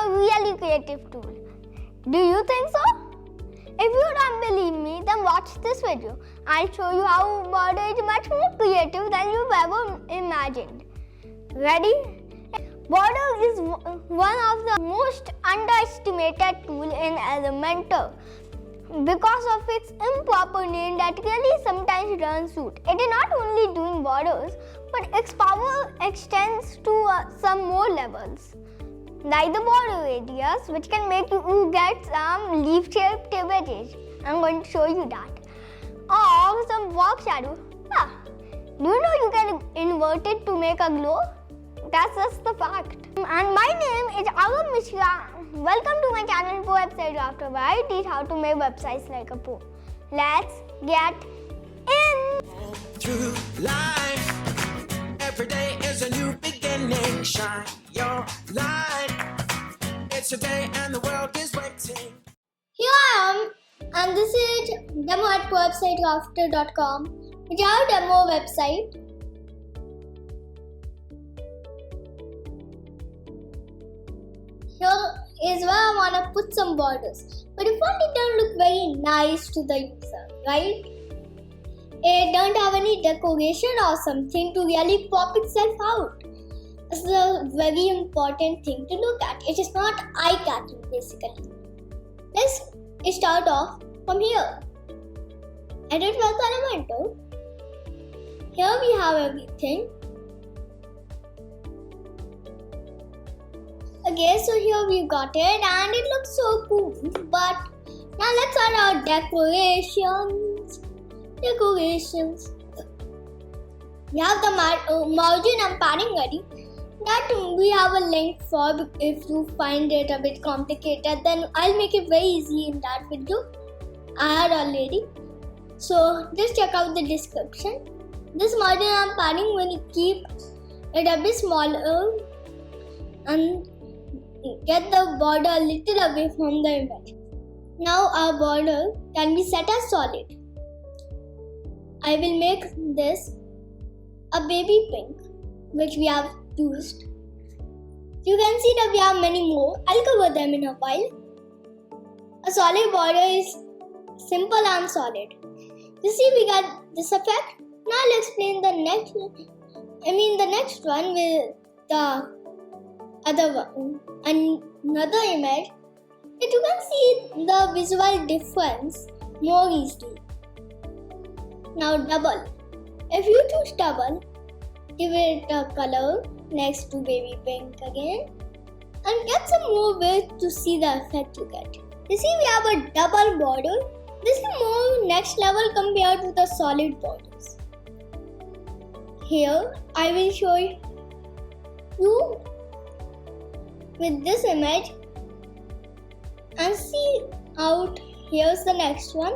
a really creative tool. Do you think so? If you don't believe me, then watch this video. I'll show you how border is much more creative than you've ever imagined. Ready? Border is one of the most underestimated tools in Elementor because of its improper name that really sometimes runs suit. It is not only doing borders, but its power extends to some more levels, like the border radius, which can make you get some leaf-shaped images. I'm going to show you that. Or some work shadow. Do you know you can invert it to make a glow? That's just the fact. And my name is Agam Mishra. Welcome to my channel for Website Drafter, where I teach how to make websites like a pro. Let's get in. Through life, every day is a new beginning. Shine your light. It's a day and the world is waiting. Here I am, and this is demo at websitedrafter.com, which is our demo website. Here is where I want to put some borders, but the font it don't look very nice to the user, right? It don't have any decoration or something to really pop itself out. It's a very important thing to look at. It is not eye-catching basically. Let's start off from here. Edit with Elementor. Here we have everything. Okay, so here we got it and it looks so cool. But now let's add our decorations. We have the margin and padding ready. That we have a link for. If you find it a bit complicated, then I'll make it very easy in that video I had already. So just check out the description. This margin and padding will keep it a bit smaller and get the border a little away from the image. Now our border can be set as solid. I will make this a baby pink, which we have used. You can see that we have many more. I'll cover them in a while. A solid border is simple and solid. You see we got this effect. Now I'll explain the next one with the other one. Another image. You can see the visual difference more easily. Now double. If you choose double, give it a color next to baby pink again and get some more width to see the effect you get. You see we have a double border. This is more next level compared to the solid borders. Here I will show you with this image and see out. Here's the next one,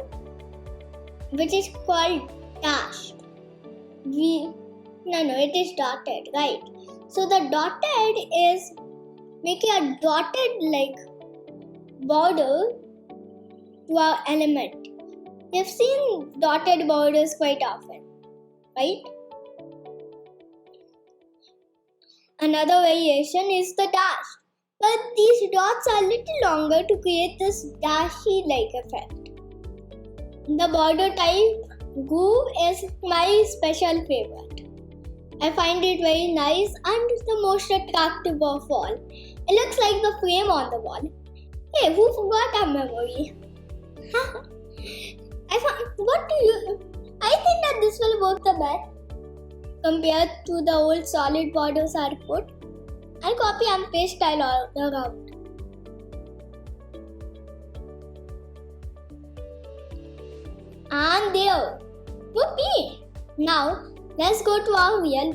which is called dashed. It is dotted, right? So the dotted is making a dotted like border to our element. You've seen dotted borders quite often, right? Another variation is the dash, but these dots are a little longer to create this dashy-like effect. The border type groove is my special favorite. I find it very nice and the most attractive of all. It looks like the frame on the wall. Hey, who forgot our memory? I think that this will work the best compared to the old solid borders I put. I'll copy and paste style all around. And there. Whoopee! Now let's go to our real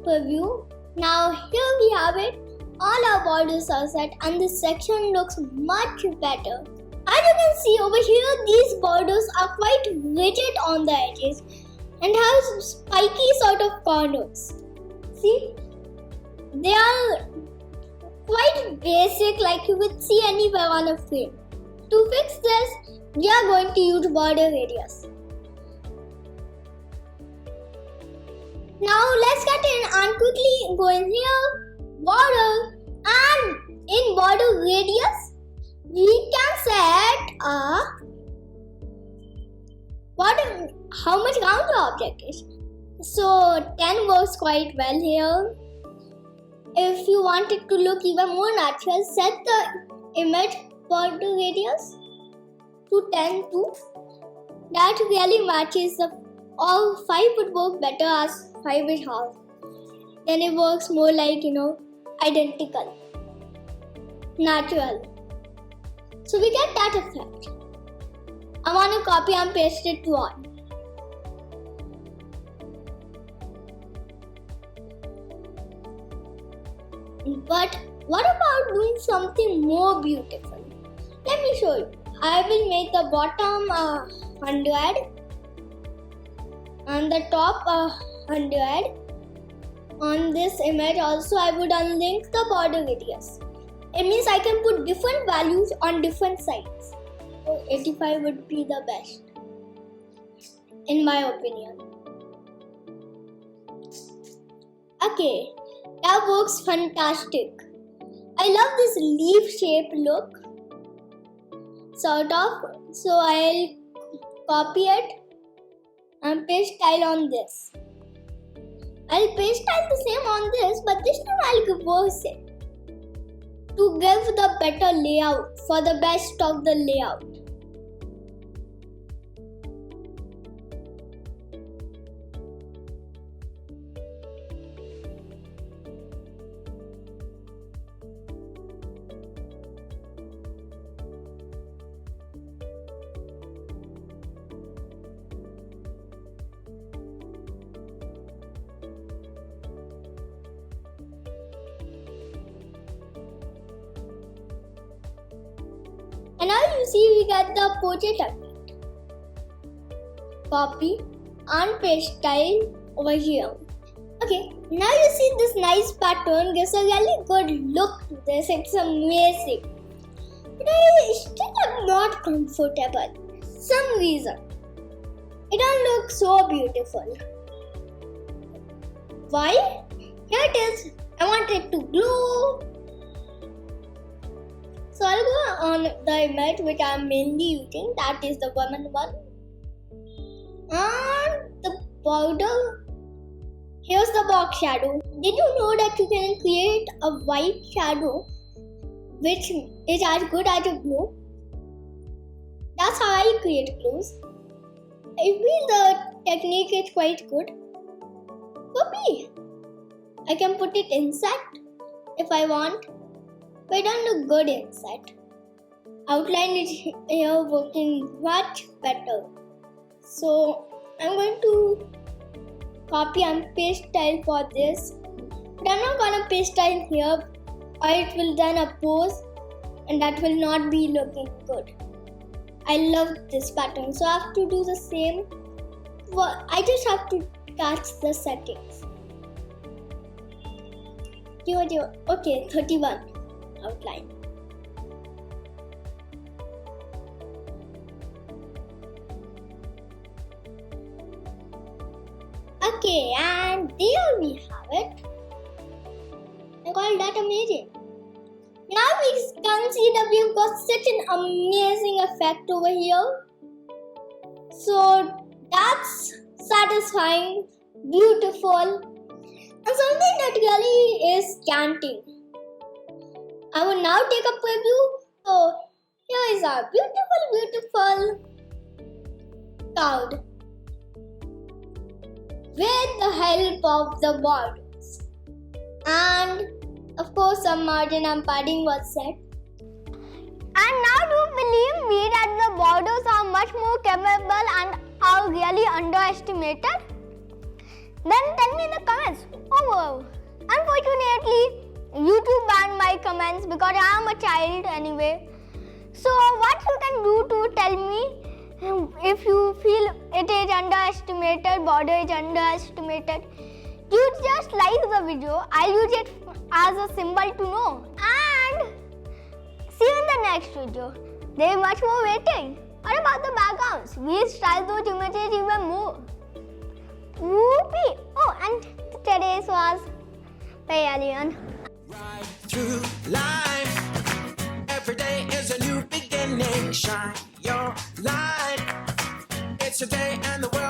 preview. Now here we have it. All our borders are set and this section looks much better. As you can see over here, these borders are quite rigid on the edges and have spiky sort of corners. See? They are quite basic like you would see anywhere on a frame. To fix this, we are going to use border radius. Now let's get in and quickly go in here, border, and in border radius, we can set how much round the object is. So 10 works quite well here. If you want it to look even more natural, set the image border radius to 10 too. That really matches all 5 would work better as 5 is half. Then it works more like, identical, natural. So we get that effect. I want to copy and paste it to on. But what about doing something more beautiful? Let me show you. I will make the bottom 100 and the top 100. On this image also I would unlink the border radius. It means I can put different values on different sides. So 85 would be the best, in my opinion. Okay, that works fantastic. I love this leaf shape look, sort of. So I'll copy it and paste style on this. I'll paste style the same on this, but this time I'll reverse it to give the better layout for the best of the layout. And now you see we get the portrait effect. Copy and paste style over here. Okay, now you see this nice pattern gives a really good look to this. It's amazing. But I still am not comfortable. Some reason. It don't look so beautiful. Why? Here it is. I want it to glow. So I'll go on the image which I am mainly using, that is the woman one. And the border, here's the box shadow. Did you know that you can create a white shadow which is as good as a glow? That's how I create glows. I feel the technique is quite good. Copy. I can put it inside if I want. But it doesn't look good inside. Outline is here working much better. So I'm going to copy and paste style for this. But I'm not gonna paste style here, or it will then oppose and that will not be looking good. I love this pattern, so I have to do the same. Well, I just have to catch the settings. Okay, 31. Outline. Okay, and there we have it. I call that amazing. Now we can see that we've got such an amazing effect over here. So that's satisfying, beautiful, and something that really is canting. I will now take a preview. So here is our beautiful cloud with the help of the borders. And of course some margin and padding was set. And now do you believe me that the borders are much more capable and are really underestimated? Then tell me in the comments. Oh, unfortunately, YouTube banned my comments because I am a child anyway. So what you can do to tell me if you feel it is underestimated, border is underestimated? You just like the video. I'll use it as a symbol to know. And see you in the next video. There is much more waiting. What about the backgrounds? We'll style those images even more. Whoopee! Oh, and today's was by Alien. Right through life. Shine your light. It's a day and the world